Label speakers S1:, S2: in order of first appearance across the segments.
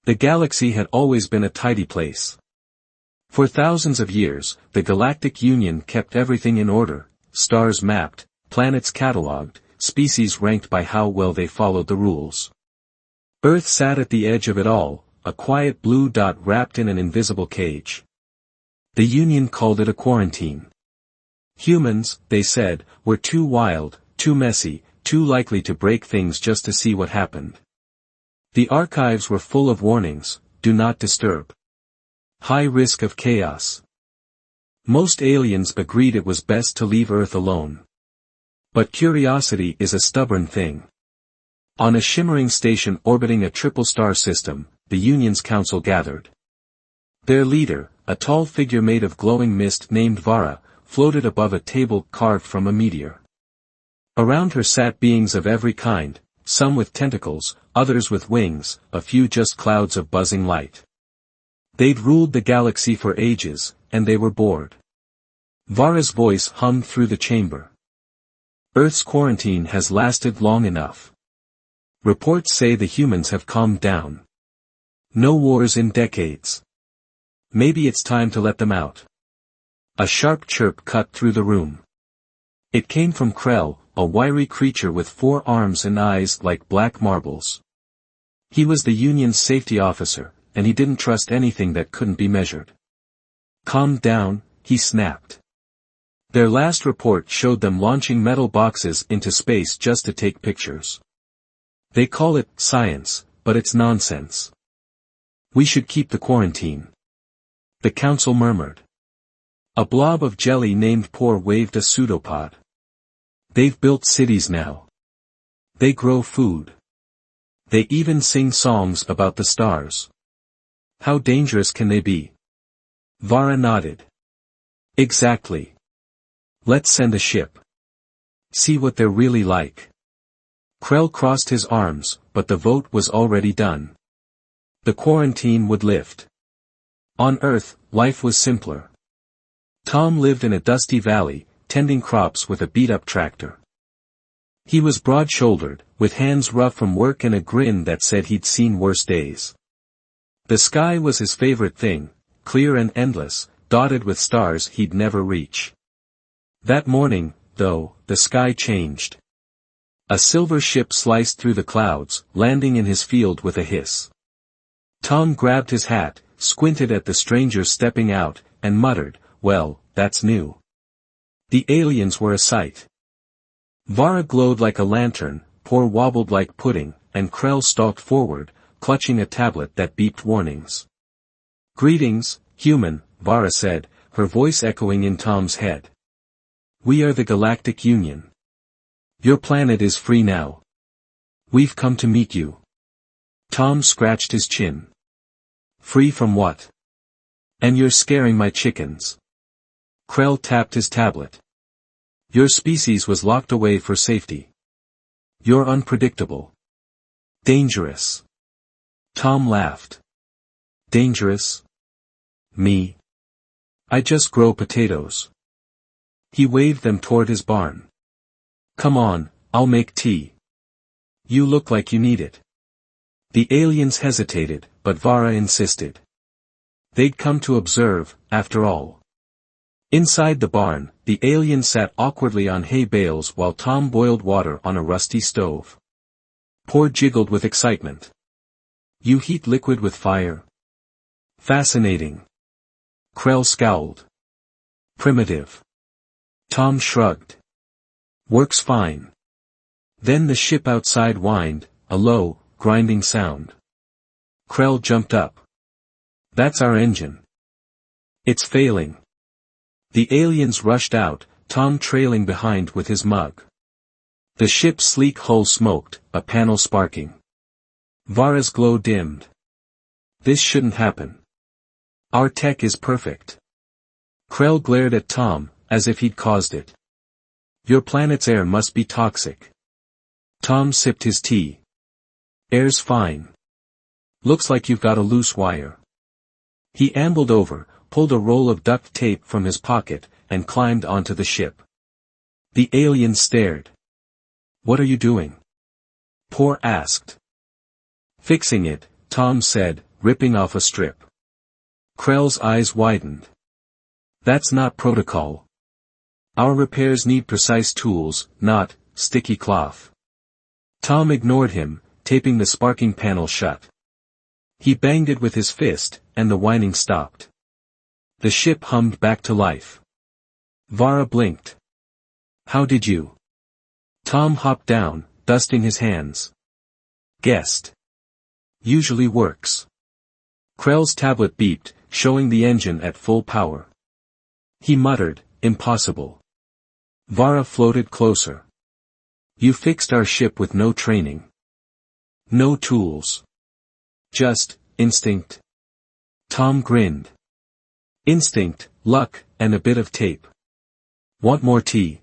S1: The galaxy had always been a tidy place. For thousands of years, the Galactic Union kept everything in order, stars mapped, planets catalogued, species ranked by how well they followed the rules. Earth sat at the edge of it all, a quiet blue dot wrapped in an invisible cage. The Union called it a quarantine. Humans, they said, were too wild, too messy, too likely to break things just to see what happened. The archives were full of warnings: do not disturb. High risk of chaos. Most aliens agreed it was best to leave Earth alone. But curiosity is a stubborn thing. On a shimmering station orbiting a triple star system, the Union's council gathered. Their leader, a tall figure made of glowing mist named Vara, floated above a table carved from a meteor. Around her sat beings of every kind, some with tentacles, others with wings, a few just clouds of buzzing light. They'd ruled the galaxy for ages, and they were bored. Vara's voice hummed through the chamber. Earth's quarantine has lasted long enough. Reports say the humans have calmed down. No wars in decades. Maybe it's time to let them out. A sharp chirp cut through the room. It came from Krell, a wiry creature with 4 arms and eyes like black marbles. He was the Union's safety officer, and he didn't trust anything that couldn't be measured. Calm down, he snapped. Their last report showed them launching metal boxes into space just to take pictures. They call it science, but it's nonsense. We should keep the quarantine. The council murmured. A blob of jelly named Por waved a pseudopod. They've built cities now. They grow food. They even sing songs about the stars. How dangerous can they be? Vara nodded. Exactly. Let's send a ship. See what they're really like. Krell crossed his arms, but the vote was already done. The quarantine would lift. On Earth, life was simpler. Tom lived in a dusty valley, tending crops with a beat-up tractor. He was broad-shouldered, with hands rough from work and a grin that said he'd seen worse days. The sky was his favorite thing, clear and endless, dotted with stars he'd never reach. That morning, though, the sky changed. A silver ship sliced through the clouds, landing in his field with a hiss. Tom grabbed his hat, squinted at the strangers stepping out, and muttered, "Well, that's new." The aliens were a sight. Vara glowed like a lantern, Por wobbled like pudding, and Krell stalked forward, clutching a tablet that beeped warnings. "Greetings, human," Vara said, her voice echoing in Tom's head. "We are the Galactic Union. Your planet is free now. We've come to meet you." Tom scratched his chin. "Free from what? And you're scaring my chickens." Krell tapped his tablet. "Your species was locked away for safety. You're unpredictable. Dangerous." Tom laughed. "Dangerous? Me? I just grow potatoes." He waved them toward his barn. "Come on, I'll make tea. You look like you need it." The aliens hesitated, but Vara insisted. They'd come to observe, after all. Inside the barn, the aliens sat awkwardly on hay bales while Tom boiled water on a rusty stove. Por jiggled with excitement. "You heat liquid with fire? Fascinating." Krell scowled. "Primitive." Tom shrugged. "Works fine." Then the ship outside whined, a low, grinding sound. Krell jumped up. "That's our engine. It's failing." The aliens rushed out, Tom trailing behind with his mug. The ship's sleek hull smoked, a panel sparking. Vara's glow dimmed. "This shouldn't happen. Our tech is perfect." Krell glared at Tom, as if he'd caused it. "Your planet's air must be toxic." Tom sipped his tea. "Air's fine. Looks like you've got a loose wire." He ambled over, pulled a roll of duct tape from his pocket, and climbed onto the ship. The alien stared. "What are you doing?" Por asked. "Fixing it," Tom said, ripping off a strip. Krell's eyes widened. That's not protocol. Our repairs need precise tools, not sticky cloth. Tom ignored him, taping the sparking panel shut. He banged it with his fist, and the whining stopped. The ship hummed back to life. Vara blinked. How did you? Tom hopped down, dusting his hands. Guessed. Usually works. Krell's tablet beeped, showing the engine at full power. He muttered, impossible. Vara floated closer. You fixed our ship with no training. No tools. Just instinct. Tom grinned. Instinct, luck, and a bit of tape. Want more tea?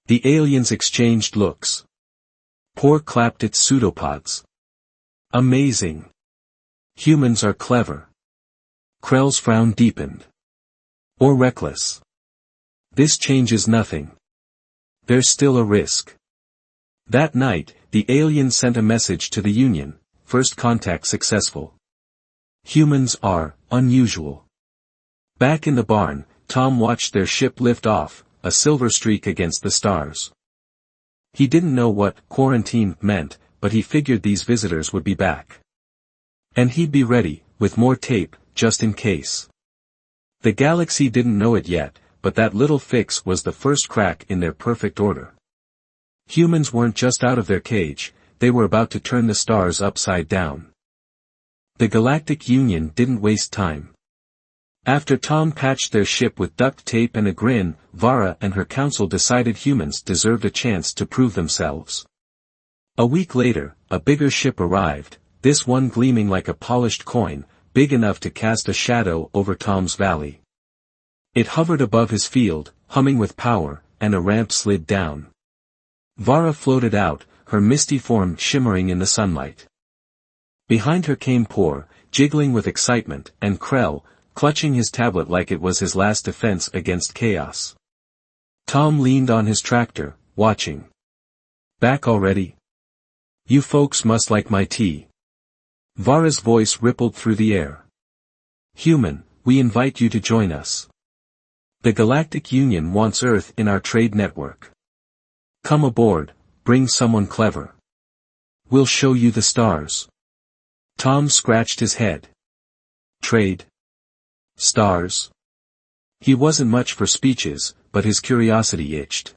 S1: The aliens exchanged looks. Poor clapped its pseudopods. Amazing. Humans are clever. Krell's frown deepened. Or reckless. This changes nothing. There's still a risk. That night, the aliens sent a message to the Union, first contact successful. Humans are unusual. Back in the barn, Tom watched their ship lift off, a silver streak against the stars. He didn't know what quarantine meant, but he figured these visitors would be back. And he'd be ready, with more tape, just in case. The galaxy didn't know it yet, but that little fix was the first crack in their perfect order. Humans weren't just out of their cage, they were about to turn the stars upside down. The Galactic Union didn't waste time. After Tom patched their ship with duct tape and a grin, Vara and her council decided humans deserved a chance to prove themselves. A week later, a bigger ship arrived, this one gleaming like a polished coin, big enough to cast a shadow over Tom's valley. It hovered above his field, humming with power, and a ramp slid down. Vara floated out, her misty form shimmering in the sunlight. Behind her came Por, jiggling with excitement, and Krell, clutching his tablet like it was his last defense against chaos. Tom leaned on his tractor, watching. Back already? You folks must like my tea. Vara's voice rippled through the air. Human, we invite you to join us. The Galactic Union wants Earth in our trade network. Come aboard, bring someone clever. We'll show you the stars. Tom scratched his head. Trade? Stars? He wasn't much for speeches, but his curiosity itched.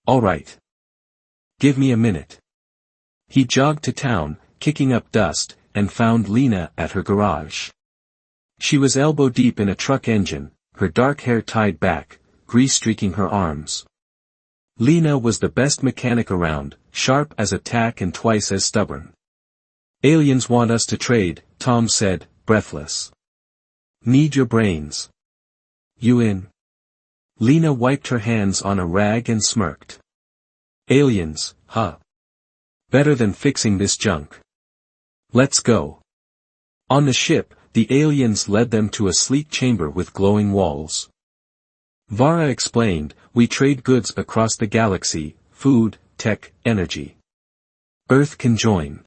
S1: All right. Give me a minute. He jogged to town, kicking up dust, and found Lena at her garage. She was elbow-deep in a truck engine, her dark hair tied back, grease streaking her arms. Lena was the best mechanic around, sharp as a tack and twice as stubborn. Aliens want us to trade, Tom said, breathless. Need your brains. You in? Lena wiped her hands on a rag and smirked. Aliens, huh? Better than fixing this junk. Let's go. On the ship, the aliens led them to a sleek chamber with glowing walls. Vara explained, we trade goods across the galaxy, food, tech, energy. Earth can join.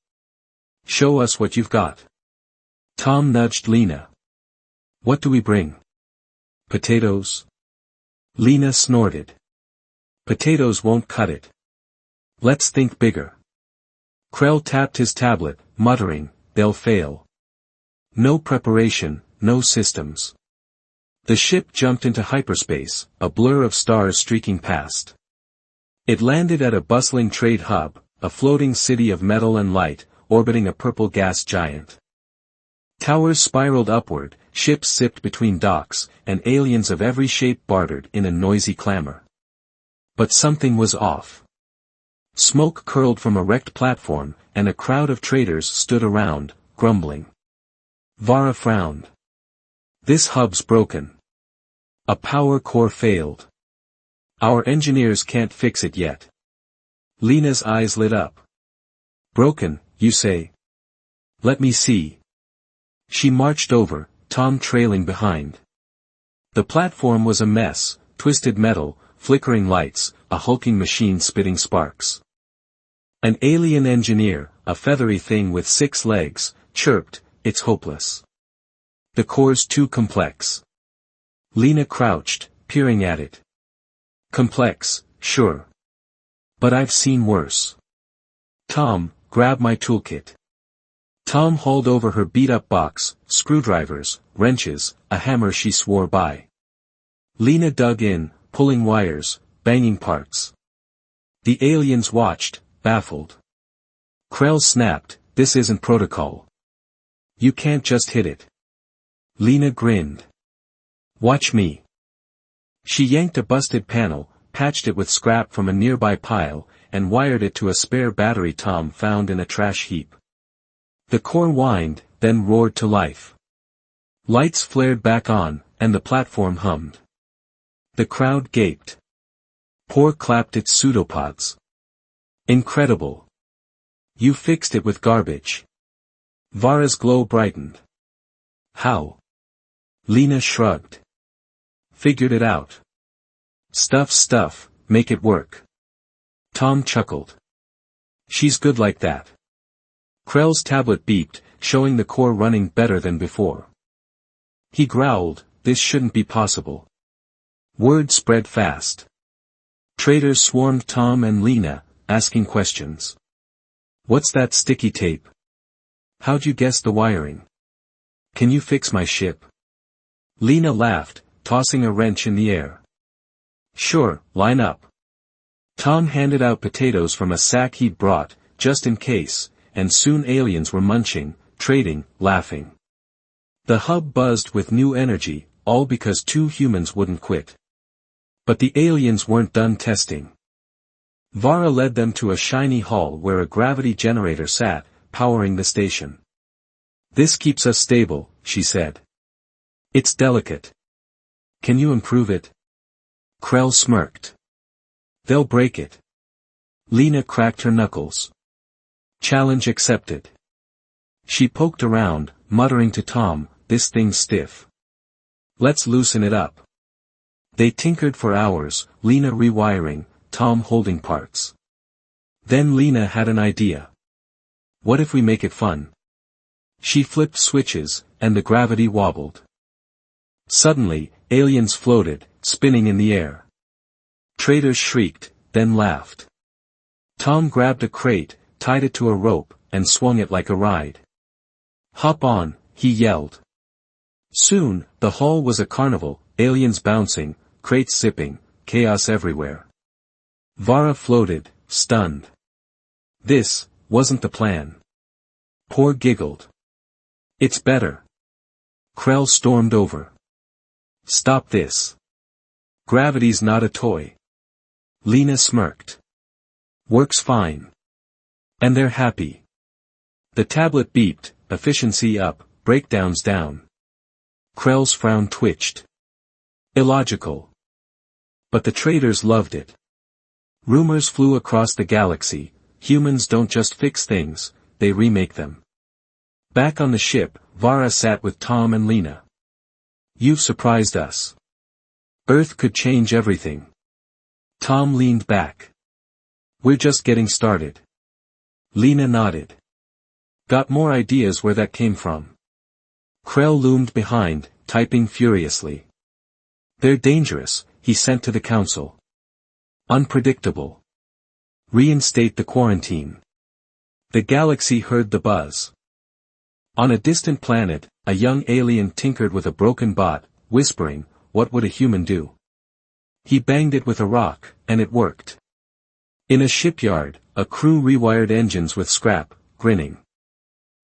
S1: Show us what you've got. Tom nudged Lena. What do we bring? Potatoes? Lena snorted. Potatoes won't cut it. Let's think bigger. Krell tapped his tablet, muttering, they'll fail. No preparation, no systems. The ship jumped into hyperspace, a blur of stars streaking past. It landed at a bustling trade hub, a floating city of metal and light, orbiting a purple gas giant. Towers spiraled upward, ships sipped between docks, and aliens of every shape bartered in a noisy clamor. But something was off. Smoke curled from a wrecked platform, and a crowd of traders stood around, grumbling. Vara frowned. This hub's broken. A power core failed. Our engineers can't fix it yet. Lena's eyes lit up. Broken, you say? Let me see. She marched over, Tom trailing behind. The platform was a mess, twisted metal, flickering lights, a hulking machine spitting sparks. An alien engineer, a feathery thing with 6 legs, chirped, it's hopeless. The core's too complex. Lena crouched, peering at it. Complex, sure. But I've seen worse. Tom, grab my toolkit. Tom hauled over her beat-up box, screwdrivers, wrenches, a hammer she swore by. Lena dug in, pulling wires, banging parts. The aliens watched, baffled. Krell snapped, "This isn't protocol. You can't just hit it." Lena grinned. "Watch me." She yanked a busted panel, patched it with scrap from a nearby pile, and wired it to a spare battery Tom found in a trash heap. The core whined, then roared to life. Lights flared back on, and the platform hummed. The crowd gaped. Poor clapped its pseudopods. "Incredible. You fixed it with garbage." Vara's glow brightened. "How?" Lena shrugged. "Figured it out. Stuff, make it work." Tom chuckled. "She's good like that." Krell's tablet beeped, showing the core running better than before. He growled, "This shouldn't be possible." Word spread fast. Traders swarmed Tom and Lena, asking questions. "What's that sticky tape? How'd you guess the wiring? Can you fix my ship?" Lena laughed, tossing a wrench in the air. "Sure, line up." Tom handed out potatoes from a sack he'd brought, just in case, and soon aliens were munching, trading, laughing. The hub buzzed with new energy, all because 2 humans wouldn't quit. But the aliens weren't done testing. Vara led them to a shiny hall where a gravity generator sat, powering the station. "This keeps us stable," she said. "It's delicate. Can you improve it?" Krell smirked. "They'll break it." Lena cracked her knuckles. Challenge accepted. She poked around, muttering to Tom, "This thing's stiff. Let's loosen it up." They tinkered for hours, Lena rewiring, Tom holding parts. Then Lena had an idea. "What if we make it fun?" She flipped switches, and the gravity wobbled. Suddenly, aliens floated, spinning in the air. Traders shrieked, then laughed. Tom grabbed a crate, tied it to a rope, and swung it like a ride. "Hop on," he yelled. Soon, the hall was a carnival, aliens bouncing, crates zipping, chaos everywhere. Vara floated, stunned. This wasn't the plan. Poor giggled. "It's better." Krell stormed over. "Stop this. Gravity's not a toy." Lena smirked. "Works fine. And they're happy." The tablet beeped, efficiency up, breakdowns down. Krell's frown twitched. Illogical. But the traders loved it. Rumors flew across the galaxy, humans don't just fix things, they remake them. Back on the ship, Vara sat with Tom and Lena. "You've surprised us. Earth could change everything." Tom leaned back. "We're just getting started." Lena nodded. "Got more ideas where that came from?" Krell loomed behind, typing furiously. "They're dangerous," he sent to the council. "Unpredictable. Reinstate the quarantine." The galaxy heard the buzz. On a distant planet, a young alien tinkered with a broken bot, whispering, "What would a human do?" He banged it with a rock, and it worked. In a shipyard, a crew rewired engines with scrap, grinning.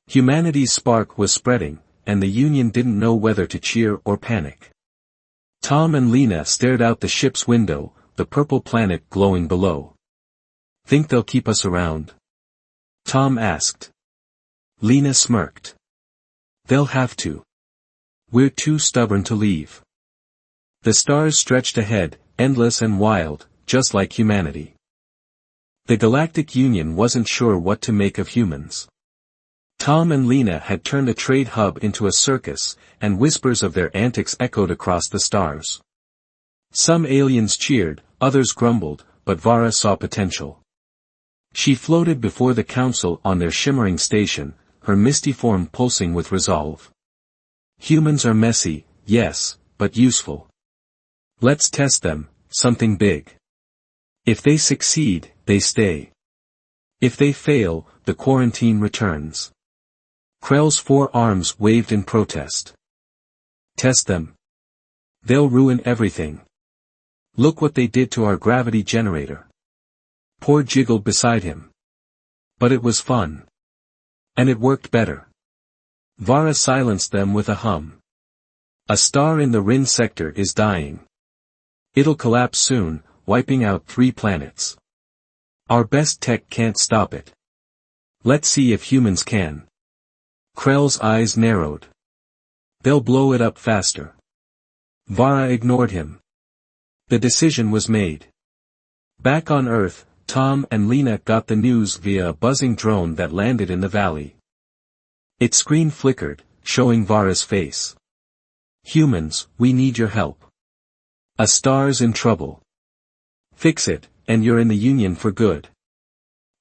S1: Humanity's spark was spreading, and the Union didn't know whether to cheer or panic. Tom and Lena stared out the ship's window, the purple planet glowing below. "Think they'll keep us around?" Tom asked. Lena smirked. "They'll have to. We're too stubborn to leave." The stars stretched ahead, endless and wild, just like humanity. The Galactic Union wasn't sure what to make of humans. Tom and Lena had turned a trade hub into a circus, and whispers of their antics echoed across the stars. Some aliens cheered, others grumbled, but Vara saw potential. She floated before the council on their shimmering station, her misty form pulsing with resolve. Humans are messy, yes, but useful. Let's test them, something big. If they succeed, they stay. If they fail, the quarantine returns. Krell's 4 arms waved in protest. Test them. They'll ruin everything. Look what they did to our gravity generator. Poor jiggled beside him. But it was fun. And it worked better. Vara silenced them with a hum. A star in the Rin sector is dying. It'll collapse soon, wiping out 3 planets. Our best tech can't stop it. Let's see if humans can. Krell's eyes narrowed. They'll blow it up faster. Vara ignored him. The decision was made. Back on Earth, Tom and Lena got the news via a buzzing drone that landed in the valley. Its screen flickered, showing Vara's face. Humans, we need your help. A star's in trouble. Fix it, and you're in the Union for good.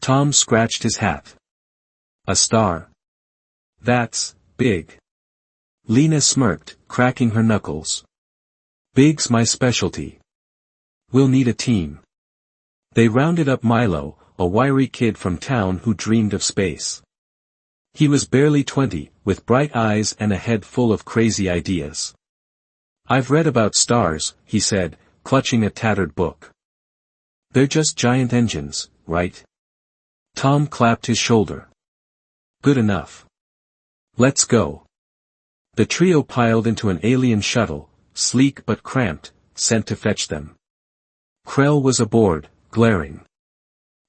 S1: Tom scratched his hat. A star? That's big. Lena smirked, cracking her knuckles. Big's my specialty. We'll need a team. They rounded up Milo, a wiry kid from town who dreamed of space. He was barely 20, with bright eyes and a head full of crazy ideas. I've read about stars, he said, clutching a tattered book. They're just giant engines, right? Tom clapped his shoulder. Good enough. Let's go. The trio piled into an alien shuttle, sleek but cramped, sent to fetch them. Krell was aboard, glaring.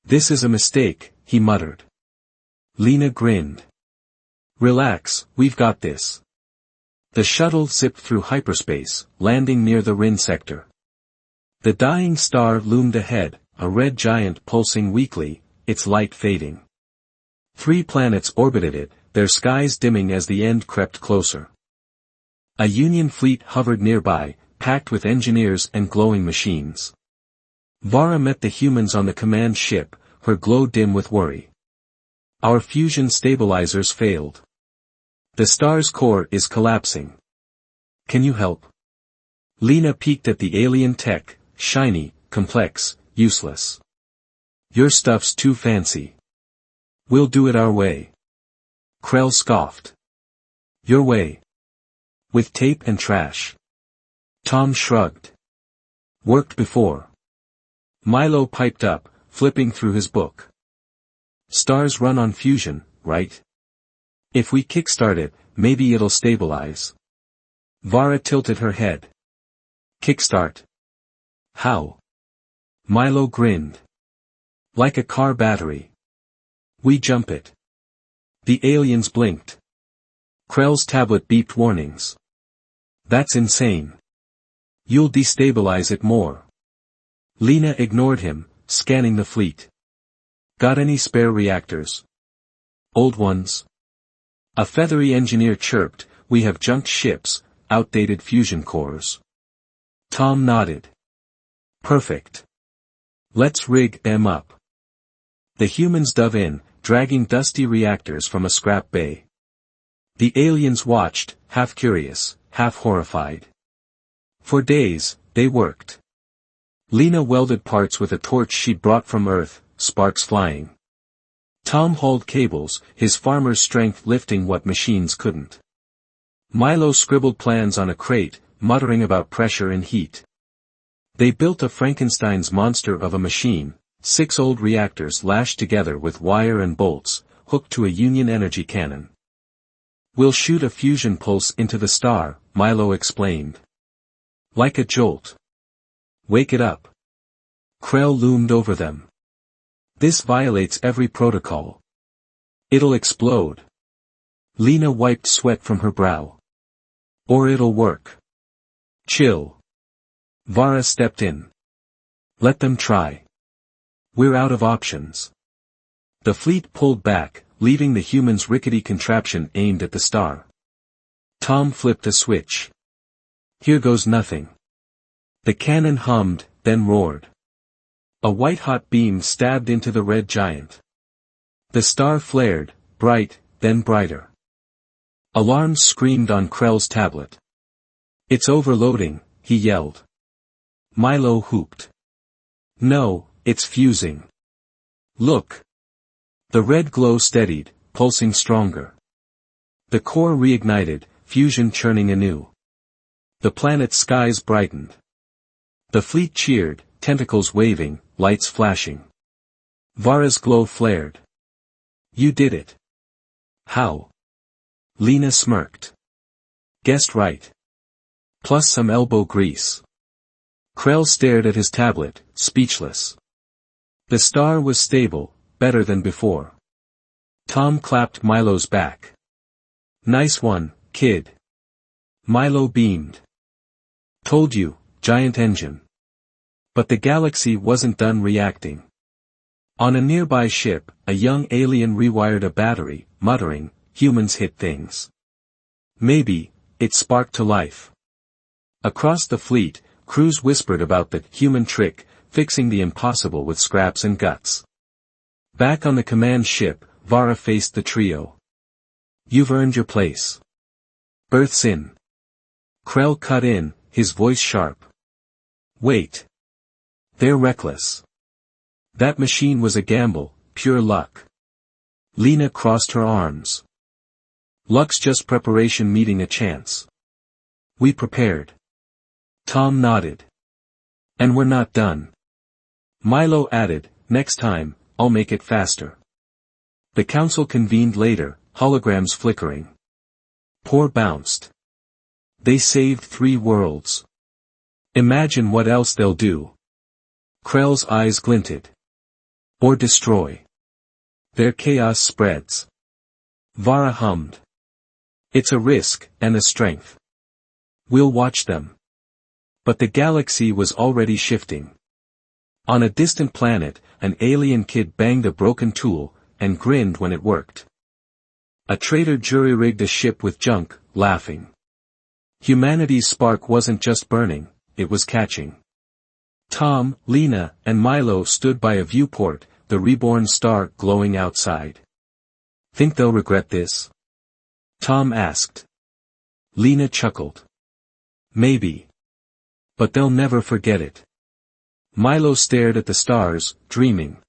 S1: This is a mistake, he muttered. Lena grinned. Relax, we've got this. The shuttle zipped through hyperspace, landing near the Rin sector. The dying star loomed ahead, a red giant pulsing weakly, its light fading. 3 planets orbited it, their skies dimming as the end crept closer. A Union fleet hovered nearby, packed with engineers and glowing machines. Vara met the humans on the command ship, her glow dim with worry. Our fusion stabilizers failed. The star's core is collapsing. Can you help? Lena peeked at the alien tech, shiny, complex, useless. Your stuff's too fancy. We'll do it our way. Krell scoffed. Your way. With tape and trash. Tom shrugged. Worked before. Milo piped up, flipping through his book. Stars run on fusion, right? If we kickstart it, maybe it'll stabilize. Vara tilted her head. Kickstart? How? Milo grinned. Like a car battery. We jump it. The aliens blinked. Krell's tablet beeped warnings. That's insane. You'll destabilize it more. Lena ignored him, scanning the fleet. Got any spare reactors? Old ones? A feathery engineer chirped, we have junked ships, outdated fusion cores. Tom nodded. Perfect. Let's rig them up. The humans dove in, dragging dusty reactors from a scrap bay. The aliens watched, half curious, half horrified. For days, they worked. Lena welded parts with a torch she'd brought from Earth, sparks flying. Tom hauled cables, his farmer's strength lifting what machines couldn't. Milo scribbled plans on a crate, muttering about pressure and heat. They built a Frankenstein's monster of a machine, 6 old reactors lashed together with wire and bolts, hooked to a Union energy cannon. We'll shoot a fusion pulse into the star, Milo explained. Like a jolt. Wake it up. Krell loomed over them. This violates every protocol. It'll explode. Lena wiped sweat from her brow. Or it'll work. Chill. Vara stepped in. Let them try. We're out of options. The fleet pulled back, leaving the humans' rickety contraption aimed at the star. Tom flipped a switch. Here goes nothing. The cannon hummed, then roared. A white-hot beam stabbed into the red giant. The star flared, bright, then brighter. Alarms screamed on Krell's tablet. "It's overloading," he yelled. Milo whooped. "No, it's fusing. Look." The red glow steadied, pulsing stronger. The core reignited, fusion churning anew. The planet's skies brightened. The fleet cheered, tentacles waving, lights flashing. Vara's glow flared. "You did it." "How?" Lena smirked. "Guessed right. Plus some elbow grease." Krell stared at his tablet, speechless. The star was stable, better than before. Tom clapped Milo's back. "Nice one, kid." Milo beamed. "Told you, giant engine." But the galaxy wasn't done reacting. On a nearby ship, a young alien rewired a battery, muttering, "Humans hit things." Maybe, it sparked to life. Across the fleet, crews whispered about the human trick, fixing the impossible with scraps and guts. Back on the command ship, Vara faced the trio. "You've earned your place. Berths in." Krell cut in, his voice sharp. "Wait. They're reckless. That machine was a gamble, pure luck." Lena crossed her arms. "Luck's just preparation meeting a chance. We prepared." Tom nodded. "And we're not done." Milo added, "Next time, I'll make it faster." The council convened later, holograms flickering. Poor bounced. They saved 3 worlds. Imagine what else they'll do. Krell's eyes glinted. Or destroy. Their chaos spreads. Vara hummed. "It's a risk, and a strength. We'll watch them." But the galaxy was already shifting. On a distant planet, an alien kid banged a broken tool, and grinned when it worked. A traitor jury-rigged a ship with junk, laughing. Humanity's spark wasn't just burning, it was catching. Tom, Lena, and Milo stood by a viewport, the reborn star glowing outside. "Think they'll regret this?" Tom asked. Lena chuckled. "Maybe. But they'll never forget it." Milo stared at the stars, dreaming.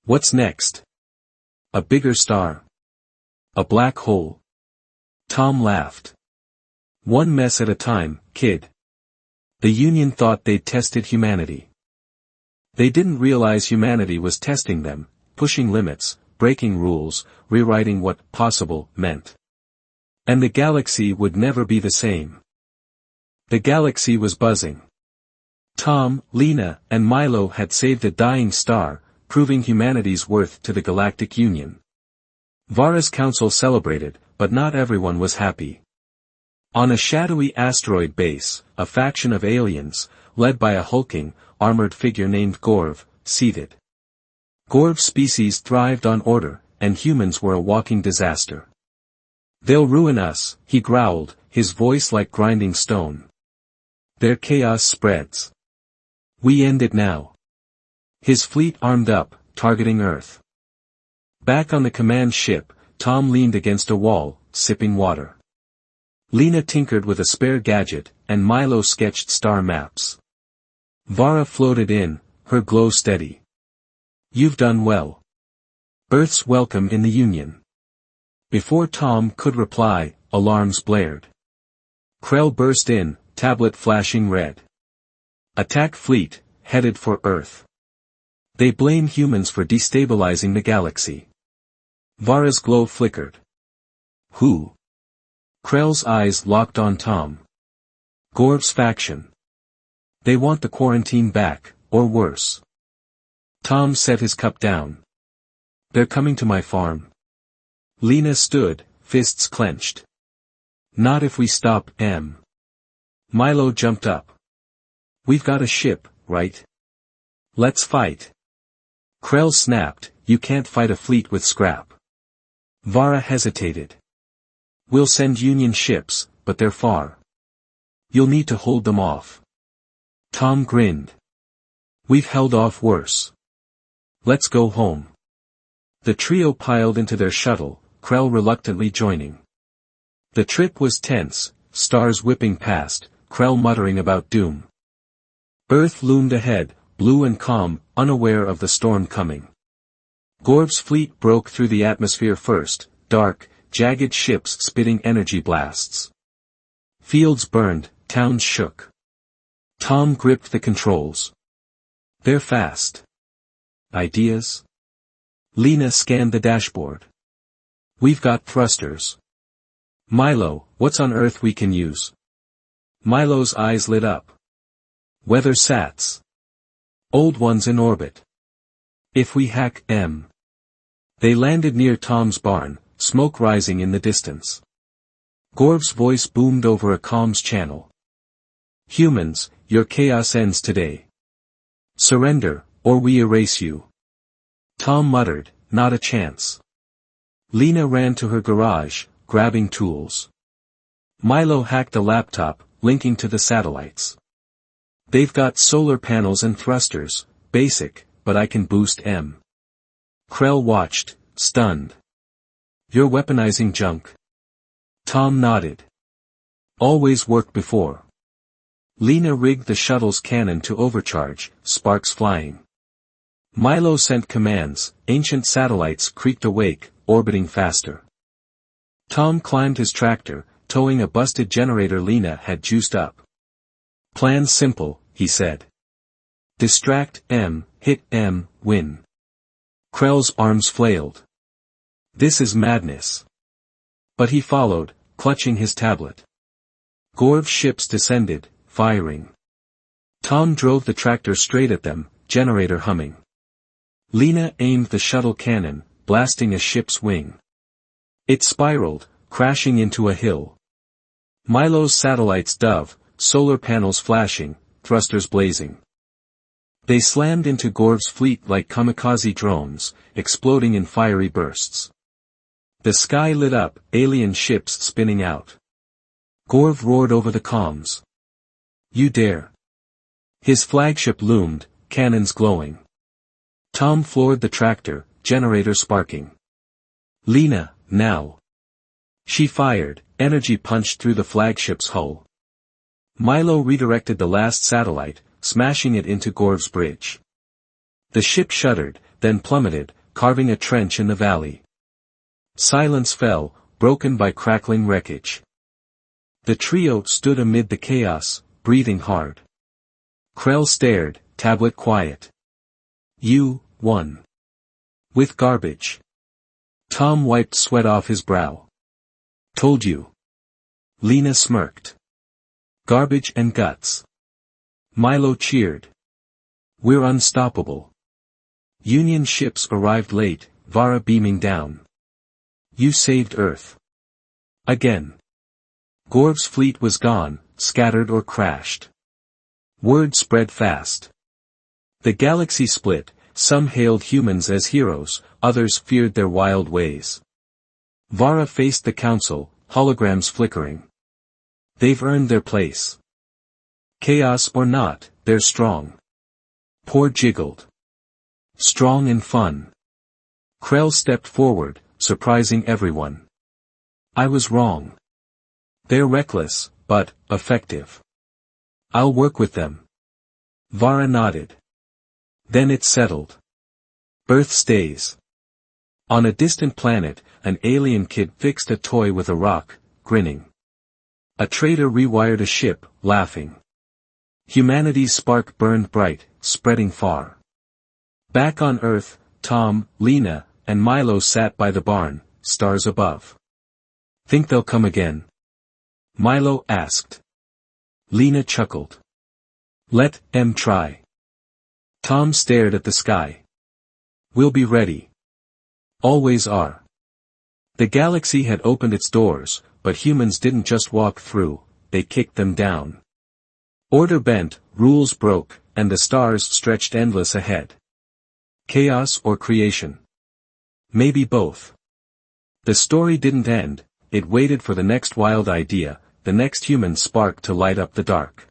S1: What's next? A bigger star? A black hole? Tom laughed. "One mess at a time, kid." The Union thought they'd tested humanity. They didn't realize humanity was testing them, pushing limits, breaking rules, rewriting what possible meant. And the galaxy would never be the same. The galaxy was buzzing. Tom, Lena, and Milo had saved a dying star, proving humanity's worth to the Galactic Union. Vara's council celebrated, but not everyone was happy. On a shadowy asteroid base, a faction of aliens, led by a hulking, armored figure named Gorv, seated. Gorv's species thrived on order, and humans were a walking disaster. "They'll ruin us," he growled, his voice like grinding stone. "Their chaos spreads. We end it now." His fleet armed up, targeting Earth. Back on the command ship, Tom leaned against a wall, sipping water. Lena tinkered with a spare gadget, and Milo sketched star maps. Vara floated in, her glow steady. "You've done well. Earth's welcome in the Union." Before Tom could reply, alarms blared. Krell burst in, tablet flashing red. Attack fleet, headed for Earth. They blame humans for destabilizing the galaxy. Vara's glow flickered. "Who?" Krell's eyes locked on Tom. "Gorv's faction. They want the quarantine back, or worse." Tom set his cup down. "They're coming to my farm." Lena stood, fists clenched. "Not if we stop M." Milo jumped up. "We've got a ship, right? Let's fight." Krell snapped, "You can't fight a fleet with scrap." Vara hesitated. "We'll send Union ships, but they're far. You'll need to hold them off." Tom grinned. "We've held off worse. Let's go home." The trio piled into their shuttle, Krell reluctantly joining. The trip was tense, stars whipping past, Krell muttering about doom. Earth loomed ahead, blue and calm, unaware of the storm coming. Gorv's fleet broke through the atmosphere first, dark, jagged ships spitting energy blasts. Fields burned, towns shook. Tom gripped the controls. They're fast. Ideas? Lena scanned the dashboard. We've got thrusters. Milo, what's on Earth we can use? Milo's eyes lit up. Weather sats. Old ones in orbit. If we hack M. They landed near Tom's barn, smoke rising in the distance. Gorv's voice boomed over a comms channel. Humans, your chaos ends today. Surrender, or we erase you. Tom muttered, not a chance. Lena ran to her garage, grabbing tools. Milo hacked a laptop, linking to the satellites. They've got solar panels and thrusters, basic, but I can boost M. Krell watched, stunned. You're weaponizing junk. Tom nodded. Always worked before. Lena rigged the shuttle's cannon to overcharge, sparks flying. Milo sent commands, ancient satellites creaked awake, orbiting faster. Tom climbed his tractor, towing a busted generator Lena had juiced up. Plan simple, he said. Distract M, hit M, win. Krell's arms flailed. This is madness. But he followed, clutching his tablet. Gorv's ships descended, firing. Tom drove the tractor straight at them, generator humming. Lena aimed the shuttle cannon, blasting a ship's wing. It spiraled, crashing into a hill. Milo's satellites dove, solar panels flashing, thrusters blazing. They slammed into Gorv's fleet like kamikaze drones, exploding in fiery bursts. The sky lit up, alien ships spinning out. Gorv roared over the comms. You dare. His flagship loomed, cannons glowing. Tom floored the tractor, generator sparking. Lena, now. She fired, energy punched through the flagship's hull. Milo redirected the last satellite, smashing it into Gorv's bridge. The ship shuddered, then plummeted, carving a trench in the valley. Silence fell, broken by crackling wreckage. The trio stood amid the chaos, breathing hard. Krell stared, tablet quiet. You won. With garbage. Tom wiped sweat off his brow. Told you. Lena smirked. Garbage and guts. Milo cheered. We're unstoppable. Union ships arrived late, Vara beaming down. You saved Earth. Again. Gorv's fleet was gone, scattered or crashed. Word spread fast. The galaxy split, some hailed humans as heroes, others feared their wild ways. Vara faced the council, holograms flickering. They've earned their place. Chaos or not, they're strong. Poor jiggled. Strong and fun. Krell stepped forward, surprising everyone. I was wrong. They're reckless, but effective. I'll work with them. Vara nodded. Then it settled. Earth stays. On a distant planet, an alien kid fixed a toy with a rock, grinning. A trader rewired a ship, laughing. Humanity's spark burned bright, spreading far. Back on Earth, Tom, Lena, and Milo sat by the barn, stars above. Think they'll come again? Milo asked. Lena chuckled. Let M try. Tom stared at the sky. We'll be ready. Always are. The galaxy had opened its doors, but humans didn't just walk through, they kicked them down. Order bent, rules broke, and the stars stretched endless ahead. Chaos or creation? Maybe both. The story didn't end, it waited for the next wild idea, the next human spark to light up the dark.